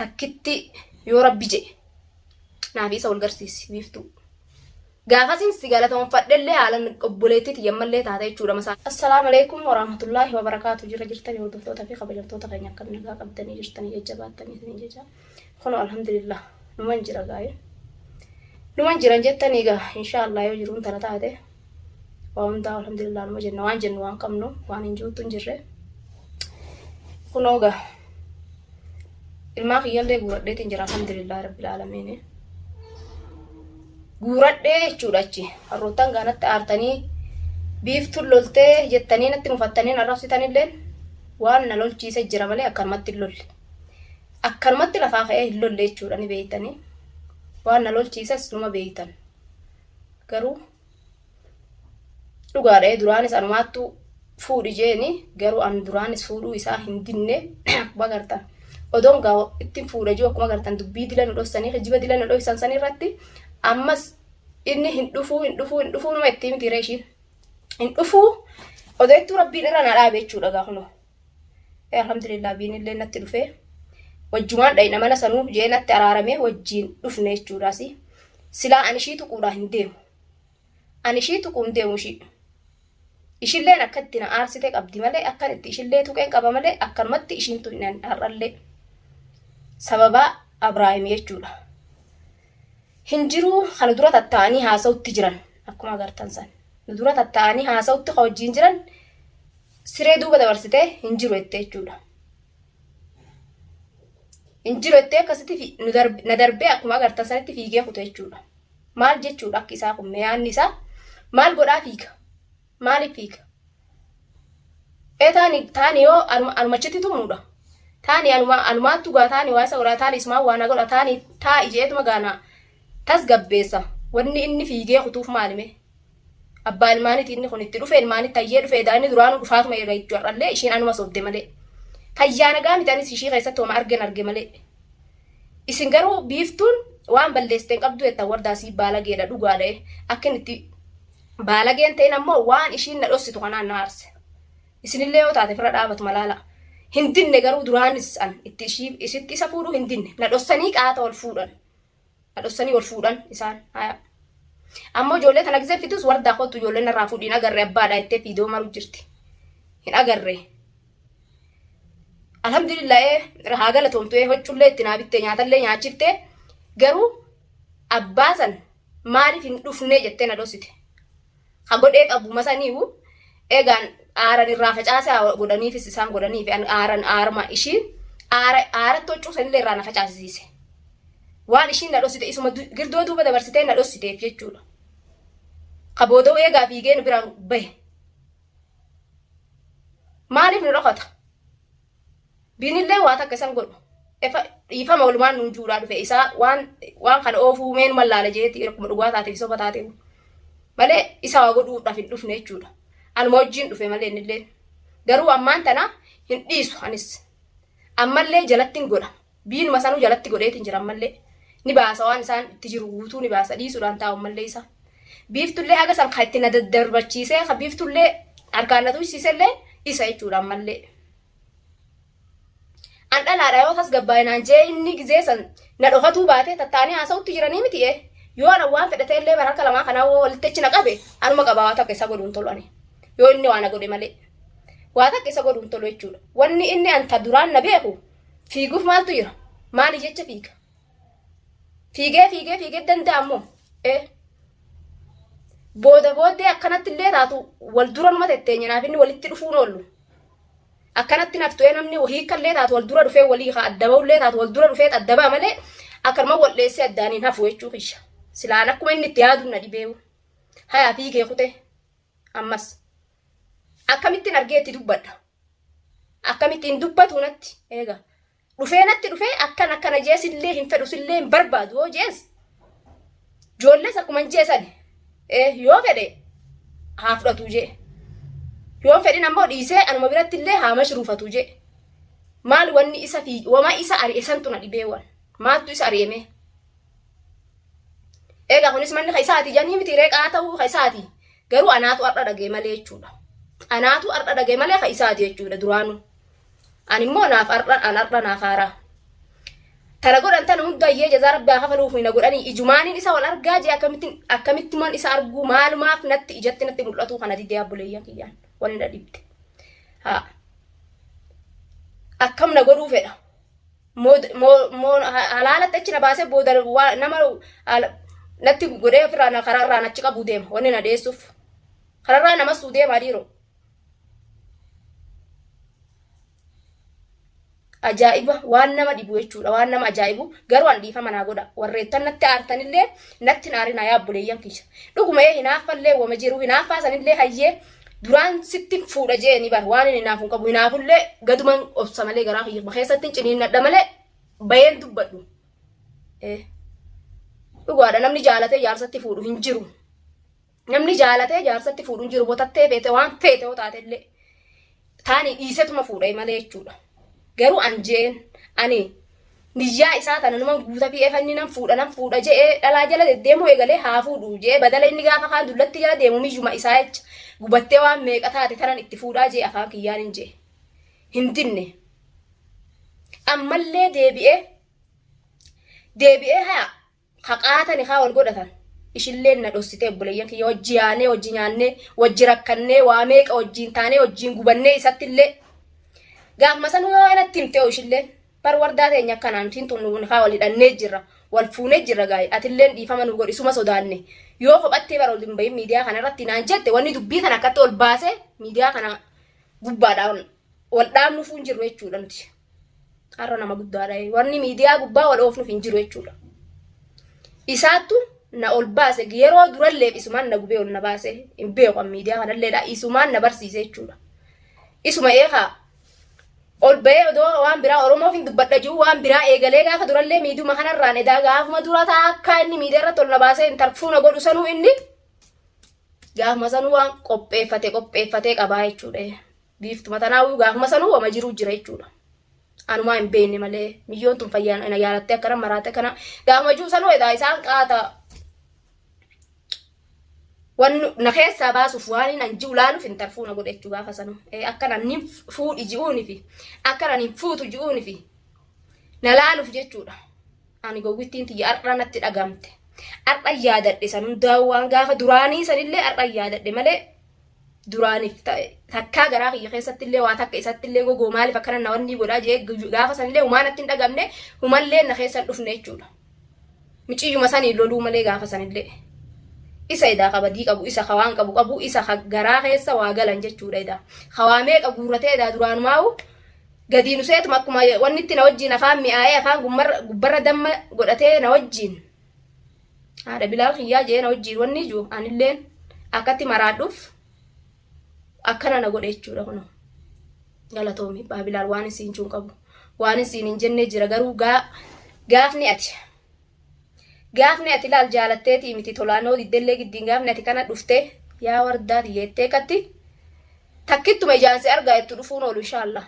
takkitti yoo rabbi jedhe naaf isa wal garsiisi biiftuu. Gaafasin si galatoonfadhellee haalan obboleettiiti yammallee taate jechuudha masaa. Assalaamu alaykum warahmatullaahi wabarakaatu. Jirtanii hordoftoota fi kabajamtoota keenya akka nagaa qabdanii jirtanii jajjabaatanii isin jecha. Kun alhamdulillah numan jira gaa'e. Numan jiran jettanii gaa inshaallah yoo jiruun tana taate waa hundaa alhamdulillah numa jenna waan jennu waan qabnu waan hin jiruutu hin jirre. Kunoo gaa ilmaa kiyyallee guuradheetiin jira alhamdulillah rabbil aalamiin. Guuradhee jechuudha achi harrootaan gaanatti aartanii biiftuun loltee jettanii natti mufattanii arrabsitanillee waan na lolchiise jira malee akkanumatti hin lolle. Akkanumatti lafaa ka'ee hin lolle jechuudha ni beeytanii. Waan na lolchiises numa beeytan. Garuu dhugaadha duraanis anumaattu fuudhi jeeni garuu an duraanis fuudhuu isaa hin dinne akkuma gartan. Odoon gaa ittiin fuudha jiru akkuma gartan dubbii dila nu dhoksanii hijiba dila nu dhoksan san irratti ammas inni hin dhufuu numa ittiin miti reeshiin. Hin dhufuu odeettuu rabbiin irra na dhaabe jechuudha gaa kunoo. Alhamdulillah biinillee natti dhufee wajjumaan dhayna mana sanuu jee natti araaramee wajjiin dhufne jechuudhaas. Silaa ani ishii tuquudhaa hin deemu. Ani ishii tuquu hin deemu ishii. Ishilleen akka itti na aarsite qabdi malee akkan itti ishillee tuqeen qaba malee akkanumatti ishiin tuqnaan har'allee. Sababa Abrahaam jechuudha. Hinjiruu kana dura tattaa'anii haasa'utti jiran akkuma agartan san. Nu dura tattaa'anii haasa'utti ka wajjiin jiran siree duuba dabarsitee hinjiru jettee jechuudha. Hinjiru jettee akkasitti na darbee akkuma agartan sanitti fiigee kute jechuudha. Maal jechuudha akka isaa kun yaanni isaa maal godhaa fiiga? Maaliif fiiga? Taani yoo anumachitti tumuudha. Taani anumaattu gaa taani waa isa horaa taani ismaa waan godha taani taa ijeetuma gaana tas gabbeessa. Wanni inni fiigee kutuuf maalime? Abbaa ilmaaniiti inni kun itti dhufe ilmaanitti tayyee dhufe daani duraanuu dhufaatuma irra itti har'allee ishiin anuma sobde malee. Tayyaana gaa mitanis ishii keessatti hooma arge malee. Isin garuu biiftuun waan balleessiteen qabdu jettan wardaasii baalageedha dhugaadha. Akka inni itti baalageen ta'in ammoo waan ishiin na dhossitu kanaan na aarse. Isinillee yoo taate fira dhaabatu malaala. Hin dinne garuu duraanis an itti isitti isa fuudhu hin dinne. Na dhossanii qaata wal fuudhan. Na dhossanii wal fuudhan isaan. Ammoo ijoollee tana gisee fitus wardaa kottu ijoolleen irraa fuudhiin agarree abbaadhaa jettee fiidoo maru jirti. Hin agarree. Alhamdulillah haa galatoomtu hoccullee itti naa bittee nyaatallee nyaachiftee garuu abbaa san maaliif hin dhufnee jettee na dhossite. Ha godhee qabu masaniiwu eegaan aaran irraa facaase godhaniifis isaan godhaniif aaran aarma ishiin aaratti hoccuu sanillee irraa na facaasisiise. Waan ishiin na dhossite isuma girdoo duuba dabarsitee na dhossiteef jechuudha. Ha booda'u eegaa fiigee nu biraan bahe. Maaliif nu dhokata? Biinillee waa takka isan godhu. Dhiifama walumaan nuun juudhaa dhufe isaa waan kana oofuu meen mallaala jeetii akkuma dhugaa taateef soba taateef. Malee isa waa godhuudhaaf hin dhufne jechuudha. Anuma wajjin dhufe malee innillee. Garuu ammaan tana hin dhiisu anis. Ammallee jalatti hin godha. Biinuma sanuu jalatti godheetiin jira ammallee. Ni baasa waan isaan itti jiru guutuu ni baasa dhiisuudhaan taa'u ammallee isa. Biiftullee haga san kan itti na daddarbachiisee kan biiftullee harkaan na tuusisellee isa jechuudha ammallee. An dhalaadha yoo tasgabbaa'inaan jee inni gizee san na dhokatuu baatee tattaanii haasa'utti jiranii miti yoo ana waan fedhatee illee harka lamaa kanaa walitti achi na qabe anuma qabaa waa takka isa godhuun tolu ani. Yoo inni waan na godhe malee. Waa takka isa godhuun tolu jechuudha. Wanni inni anta duraan na beeku fiiguuf maaltu jira? Maali jecha fiiga? Fiigee danda'ammoo. Booddee akkanatti illee taatu wal dura numa tetteenyanaaf inni walitti dhufuun oollu. Akkanatti naftu'ee namni hiikallee taatu wal dura dhufee walii haa adda ba'ullee taatu wal dura dhufee adda ba'a malee akkanuma wal dheessee addaaniin hafu jechuu kisha. Silaan akkuma inni itti yaaduun na dhibeewu. Hayaa fiigee kutee ammas. Akkamittiin argee itti dubbadha. Akkamittiin dubbatu natti eega. Dhufee natti dhufee akkana jeesillee hin fedhu sillee hin barbaadu yoo jees. Ijoollees akkuma hin jeesani. Yoo fedhe haa fudhatu jee. Yoo fedhin ammoo dhiisee anuma biratti illee haa mashruufatu jee. Maal wanni isa wama isa ari'esantu na dhibeewwan. Maaltu isa ari'eme? Egaa kunis manni kaisaati janii miti reeqaa ta'uu kaisaati. Garuu anaatu har'a dhagee malee jechuudha. Anaatu har'a dhagee malee kaisaati jechuudha duraanu. Ani immoo naaf har'a naaf haaraa. tana godhan tana hunda ayyee jazaa rabbi hafaluuf hin godhanii ijumaaniin isa wal argaa jee akkamitti man isa argu maalumaaf natti ijatti natti mul'atu kana didee abbuleeyyan kiyyaan wani na dhibde haa akkam na godhuu fedha halaalatti achi na baasee booda nama natti godhee ofirraa karaarraa nachi qabu deema wani na deessuuf karaarraa namas tuu deemaa dhiiroo ajaa'iba waan nama dhibu jechuudha waan nama ajaa'ibu garuu an dhiifama naa godha warreettan natti aartanillee natti naarina yaa abbuleeyyan kiyya dhuguma hinaaffallee wama jiru hinaaffaasanillee hayyee duraan sitti fuudha jeeni bar waan hinaafuun qabu hinaafullee gaduman obsa malee garaa kiyya keessatti ciniinnadha malee bayeen dubbadhu dhugaadha namni jaalatee jaarsatti fuudhu hin jiru namni jaalatee jaarsatti fuudhu hin jiru botattee feete waan feete hoo taatellee taani dhiisetuma fuudha malee jechuudha garuu anjeen ani niyyaa isaa tana nama guuta fi efanni nan fuudha jee dhalaa jala deddeemu eegalee haa fuudhu jee badala inni gaafa kaan dullatti jala deemu miyyuma isaa jecha gubattee waan meeqa taate tanan itti fuudhaa jee afaan kiyyaan hin jee hin dinne ammallee deebi'ee haa haqaatani haa wal godhatan ishillee na dhossitee obboleeyyan kiyya wajji yaanee wajji nyaannee wajji rakkannee waa meeqa wajjiin taanee wajjiin gubannee isattillee gaafuma sanuu yoo inatti himtee ishillee bar wardaa teenya akkanaan tintuun haa wal hidhannee jirra wal fuunee jirra gaa'e atilleen dhiifama nu godhi suma sodaanne yoo kophattee bara ol hin bahin miidiyaa kana irratti naan jette wanni dubbii kana akkatti ol baasee miidiyaa kana gubbaadhaan wal dhaabnuuf hin jiru jechuudha nuti har'a nama guddaadha wanni miidiyaa gubbaa wal oofnuuf hin jiru jechuudha isaattu na ol baase yeroo durallee isumaan na gubee ol na baase hin beekan miidiyaa kanalleedha isumaan na barsiise jechuudha isuma eekaa ol ba'ee odoo waan biraa oromoof hin dubbadha jiru waan biraa eegalee gaafa durallee miiduma kanarraan edaa gaafuma dura akka inni miidiyaa irratti ol na baasee hin tarfuuna godhu sanuu inni gaafuma sanuu waan qopheeffatee qabaa jechuudha biiftuma tanaawuu gaafuma sanuu wama jiruu jira jechuudha anumaa hin beekne malee miyyoon tun fayyaan na yaalattee akkana maraate kana gaafuma juu sanuu edaa isaan qaata wan na keessa baasuuf waan hin jiru laaluuf hin tarfuuna godhe jechuudha gaafa sanuu akkana nin fuudhi ji'uuni fi akkana nin fuutu ji'uuni fi na laaluuf jechuudha ani gowwittiin tiyya har'a natti dhagamte har'a yaadadhe sanuu daawwaan gaafa duraanii sanillee har'a yaadadhe malee duraaniif takkaa garaa kiyya keessatti illee waa takka isatti illee gogoo maaliif akkana na wanni godhaa jee gaafa sanillee humaan natti hin dhagamne humallee na keessa dhufne jechuudha miciyyuma sanii loluu malee gaafa sanillee isa edaa qabadii qabu isa khawaan qabu isa garaa keessa waa galan jechuudha edaa khawaamee qabuuratee edaa duraanumaa'u gadi nuseetuma akkuma wanni itti na wajjiin afaan mi'aayee afaan gubbarra damma godhatee na wajjiin haadha bilaal kiyyaa jee na wajjiin wanni jiru anilleen akkatti maraadhuuf akkana na godhe jechuudha kuno galatoomi baabilaal waan isiin chuun qabu waan isiin hin jenne jira garuu gaafni ati laal jaalatteetii miti tolaanoo diddellee giddiin gaafni ati kana dhuftee yaa wardaati jettee katti takkittuma ijaansi argaa itti dhufuun oolu inshaallah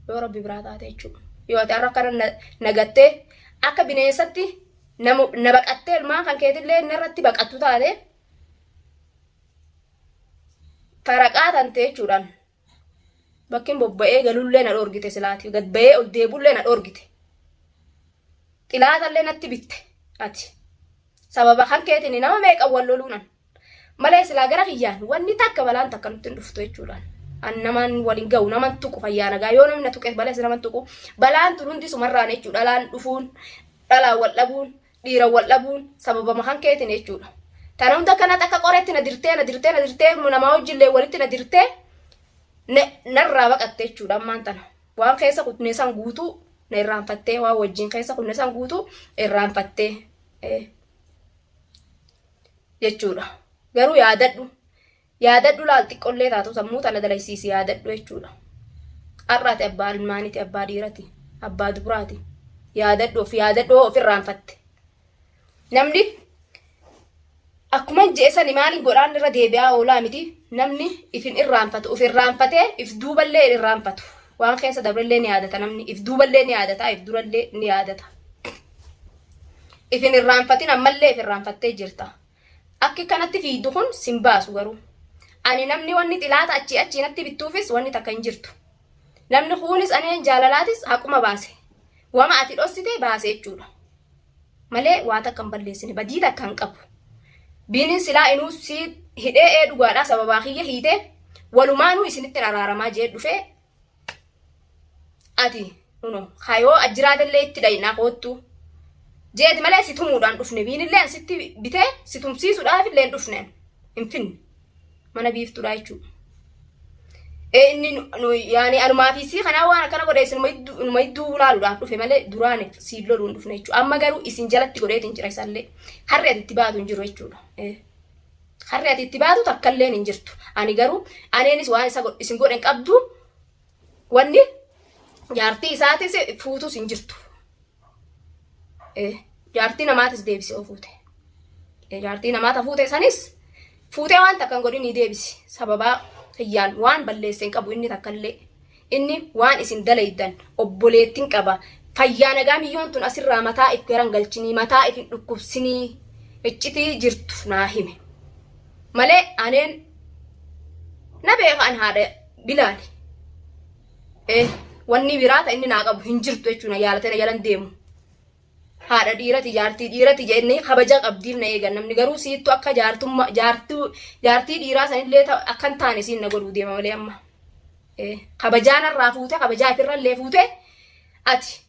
yoo rabbi biraa taate jechuudha yoo ati har'a kana nagattee akka bineensatti na baqattee ilmaan kan keetillee narratti baqattu taate faraqaa tante jechuudhaan bakkin bobba'ee galullee na dhoorgite silaati gad ba'ee ol deebullee na dhoorgite xilaatallee natti bitte ati sababa kan keetiin nama meeqa wal loluunan malee silaa gara kiyyaan wanni takka balaan takka nutti hin dhuftu jechuudhaan an naman waliin ga'u naman tuqu fayyaa nagaa yoo namni na tuqe balees naman tuqu balaan tun hundi sumarraan jechuudha dhalaan dhufuun dhalaan wal dhabuun dhiira wal dhabuun sababa kan keetiin jechuudha tana hunda kana takka qoreetti na dirtee nama wajjillee walitti na dirtee narraa baqatte jechuudha ammaan tana waan keessa kutneessan guutuu na irraanfattee waa wajjin keessa kutneessan guutuu irraanfattee jechuudha garuu yaadadhu laal xiqqollee taatu sammuu tana dalaysiisi yaadadhu jechuudha har'aati abbaa ilmaaniiti abbaa dhiirati abbaa duburaati yaadadhu of irraanfatte namni akkuma jeesani maaliin godhaan irra deebi'aa oolaa miti namni ifin irraanfatu of irraanfatee if duuballee irraanfatu waan keessa daballee ni yaadata namni if duuballee ni yaadata if durallee ni yaadata ifin irraanfatin ammallee if irraanfattee jirta akki kanatti fiiddu kun sin baasu garuu ani namni wanni xilaata achi natti bittuufis wanni takka hin jirtu namni kuunis aneen jaalalaatis haquma baase Wama ati dhossite baasee jechuudha. Malee waa takka hin balleessine badii takka hin qabu. Biinin silaa inuu si hidhee dhugaadhaa sababaa kiyya hiitee walumaanuu isinitti araaramaa jee dhufee ati hayoo ajjiraatellee itti dhayinaa koottu jeeti malee si tumuudhaan dhufne biinillee sitti bitee si tumsiisuudhaaf illee dhufneen hin finne mana biiftuudhaa jechuudha. Inni yaani anumaafisii kanaa waan akkana godhe isinuma idduu laaluudhaaf dhufe malee duraan siif loluun dhufne jechuudha. Amma garuu isin jalatti godheetiin jira isallee harri ati itti baatu hin jiru jechuudha. Harri ati itti baatu takkallee hin jirtu. Ani garuu aneenis waan isa isin godhen qabdu wanni jaartii isaatis fuutus hin jirtu. Jaartii namaatis deebisee fuute. Jaartii namaata fuute sanis fuutee waan takkan godhin ni deebisi. Sababaa hiyyaan waan balleesseen qabu inni takkallee. Inni waan isin dalaydan obboleettiin qaba. Fayyaa nagaa miyyoon tun asirraa mataa if garangalchinii mataa if hin dhukkubsinii iccitii jirtu naa hime. Malee aneen na beekan haadha Bilaali. Wanni biraata inni naa qabu hin jirtu jechuudha yaalatee na jalan deemu. Haadha dhiirati jaartii jennee kabaja qabdiif na eegan namni garuu siittu akka jaartii dhiiraa sanillee akka hin taane siin na godhuu deema malee amma. Kabajaan irraa fuute kabajaa ifirrallee fuute ati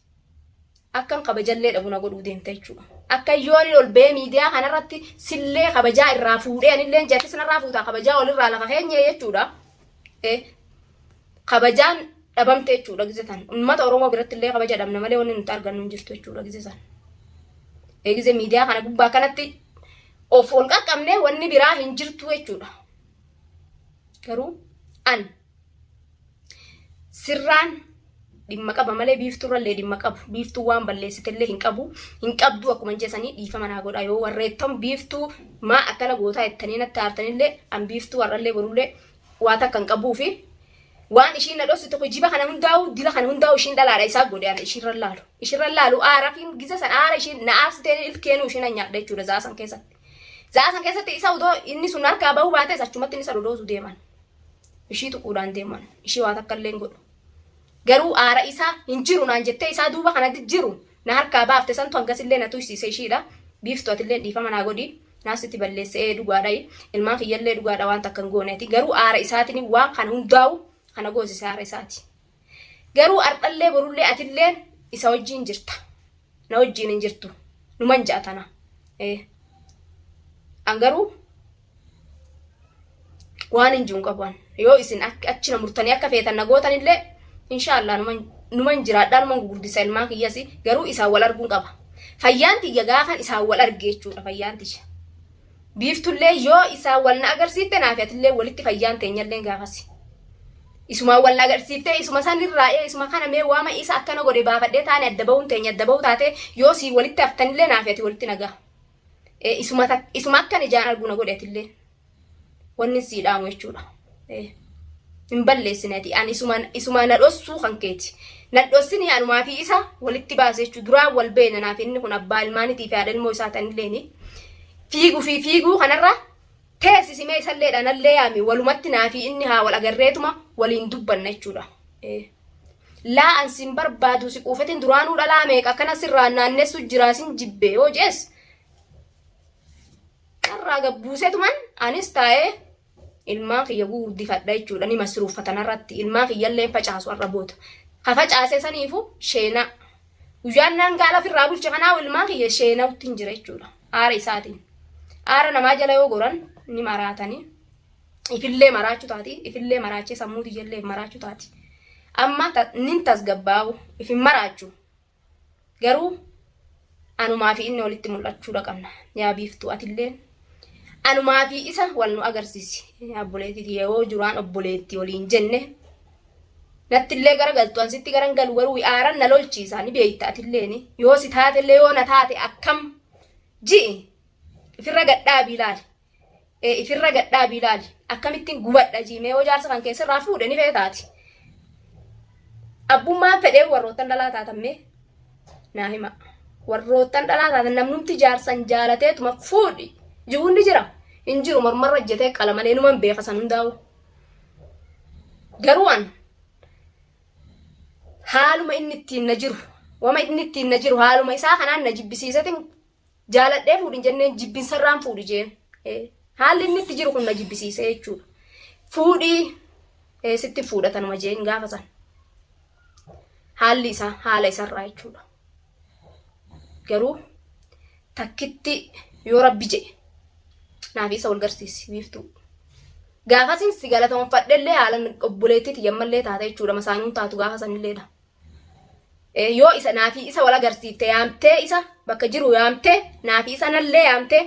akkan kabajallee dhabu na godhuu deemta jechuudha. Akka yoon ol bee miidiyaa kanarratti sillee kabajaa irraa fuudhee anillee jeetti sanarraa fuutaa kabajaa olirraa lafa keenyee jechuudha. Kabajaan dhabamte jechuudha gizetan. Uummata Oromoo biratti illee kabaja dhabna malee wanni nuti argannu hin jirtu jechuudha gizetan. Eegize miidiyaa kana gubbaa kanatti of ol qaqqabnee wanni biraa hin jirtu jechuudha. Garuu an sirraan dhimma qaba malee biiftuurrallee dhimma qabu. Biiftuu waan balleessitellee hin qabu. Hin qabdu akkuma jeesanii dhiifama naa godha yoo warreettan biiftuu maa akkana gootaa jettanii natti aartanillee an biiftuu warrallee borullee waa takka hin qabuufi waan ishiin na dhossitu jiba kana hundaa'u dila kana hundaa'u ishiin dhalaadha isaa godhe ishiirran laalu. Ishiirran laalu aara fi giza san aara ishiin na aarsitee ilkeenu ishiin nyaadha jechuudha zaasan keessatti. Zaasan keessatti isa udoo inni sun harkaa bahuu baates achumatti inni sadodoosu deeman. Ishii tuquudhaan deeman. Ishii waa takka illee hin godhu. Garuu aara isaa hin jiru naan jettee isaa duuba kanatti jiru na harkaa baafte santu hangasillee na tuysiise ishiidha. Biiftuu atillee dhiifama naa godhi. Naasitti balleessee dhugaadha. Ilmaan kiyyallee dhugaadha waan takka hin gooneeti. Garuu aara isaatiin waan kana hundaa'u kana goosise aara isaati. Garuu ardhallee borullee atillee isa wajjin jirta. Na wajjin hin jirtu. Numan jaatana. An garuu waan hin jiru qaban. Yoo isin achi na murtanii akka feetan na gootanillee inshallah numan jiraadhaan numan gurguddisa ilmaan kiyyasi garuu isaan wal arguun qaba. Fayyaan tiyya gaafan isaan wal argee jechuudha fayyaan tiyya. Biiftullee yoo isaan wal na agarsiifte naaf atillee walitti fayyaan teenyallee gaafasi. Isuma wal na agarsiifte isuma sanirraa isuma kana mee waama isa akkana godhe baafadhee taane adda ba'uun teenya adda ba'uu taate yoo si walitti haftanillee naaf ati walitti nagaa. Isuma akkan ijaan arguu na godhe atillee wanni sii dhaamu jechuudha. Hin balleessineeti an isuma na dhossuu kan keeti. Na dhossini anumaa fi isa walitti baase jechuudha. Duraan wal beena naaf inni kun abbaa ilmaanitii fi haadha ilmoo isaa tanilleeni. Fiiguu kanarra teessisimee isallee dhanallee yaami walumatti naafi inni haa wal agarreetuma waliin dubbanna jechuudha. Laa an sin barbaadu si quufetin duraanuu dhalaa meeqa akkana sirraan naannessu jiraasin jibbee yoo jees. Qarraa gabbuusetuman anis taa'ee ilmaan kiyya guddifadha jechuudha ni masruuffatan irratti ilmaan kiyyallee facaasu arra boota. Ha facaasee saniifu sheena. Guyyaan naan gaala ofirraa bulche kanaa ilmaan kiyya sheenawutti hin jira jechuudha. Aara isaatiin. Aara namaa jala yoo goran ni maraatanii. Ifillee maraachuu taati. Ifillee maraachee sammuu tiyyallee maraachuu taati. Amma nin tasgabbaa'u ifin maraachuu. Garuu anumaa fi inni walitti mul'achuudha qabna. Yaa biiftuu atillee. Anumaa fi isa wal nu agarsiisi. Obboleetti yoo jiraan obboleetti waliin jenne. Nattillee garagaltu ansitti garangalu garuu aaran na lolchiisa ni beeyta atillee yoo si taatellee yoo na taate akkam ji'i. Ifirra gadhaabii ilaali. Ifirra gadhaabii ilaali. Akkamittiin gubadha jiimee yoo jaarsa kan keessarraa fuudhe ni feetaati. Abbummaan fedhee warroottan dhalaa taatammee naa hima. Warroottan dhalaa taatan namnumti jaarsan jaalateetuma fuudhi. Jiruun ni jira. Hin jiru mormarra jetee qalamalee numan beeka san hundaa'u. Garuu an haaluma inni ittiin na jiru wama inni ittiin na jiru haaluma isaa kanaan na jibbisiisatin jaaladhee fuudhin jenneen jibbinsarraan fuudhi jeen. Haalli inni itti jiru kun na jibbisiise jechuudha. Fuudhii sitti fuudhatanuma jeen gaafa san. Haalli isaa haala isarraa jechuudha. Garuu takkitti yoo rabbi jedhe naaf isa wal garsiisi biiftuu. Gaafasin si galatoonfadhellee haalan obboleettiiti yammallee taate jechuudha masaanuun taatu gaafa sanilleedha. Yoo isa naafi isa wal agarsiifte yaamtee isa bakka jiru yaamtee naafi isa nallee yaamtee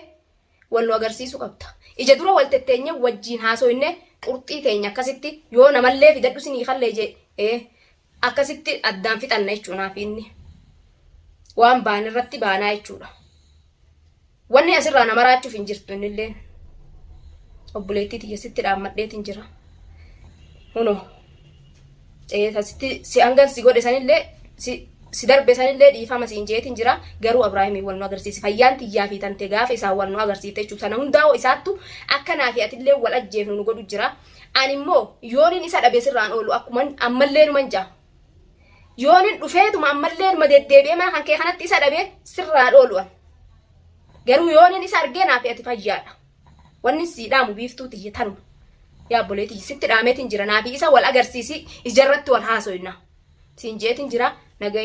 wal nu agarsiisu qabda. Ija dura wal tetteenye wajjiin haasoinne qurxii teenya akkasitti yoo namallee fidadhu sinii kallee jee akkasitti addaan fixanna jechuudha naafi inni. Waan baan irratti baanaa jechuudha. Wanni asirraa nama raachuuf hin jirtu innillee. Obboleettii tiyyasitti dhaammadheetiin jira. Huno. Tasitti si hangan si godhe sanillee si darbe sanillee dhiifama siin jeetiin jira. Garuu Abrahaamii wal nu agarsiisi. Fayyaan tiyyaa fi tante gaafa isaa wal nu agarsiifte jechuudha. Sana hundaa'oo isaattu akkanaa fi atillee wal ajjeefnu nu godhu jira. Ani immoo yooniin isa dhabe sirraan oolu akkuma ammallee numan jaa. Yooniin dhufeetuma ammallee numa deddeebi'ee mana kan kee kanatti isa dhabe sirraan oolu'an. Garuu yooniin isa argee naa fi ati fayyaadha. Wanni si dhaamu biiftuu tiyya tanuma. Yaa obboleettii sitti dhaameetiin jira naa fi isa wal agarsiisi ijarratti wal haasoyna. Siin jeetiin jira nagaya.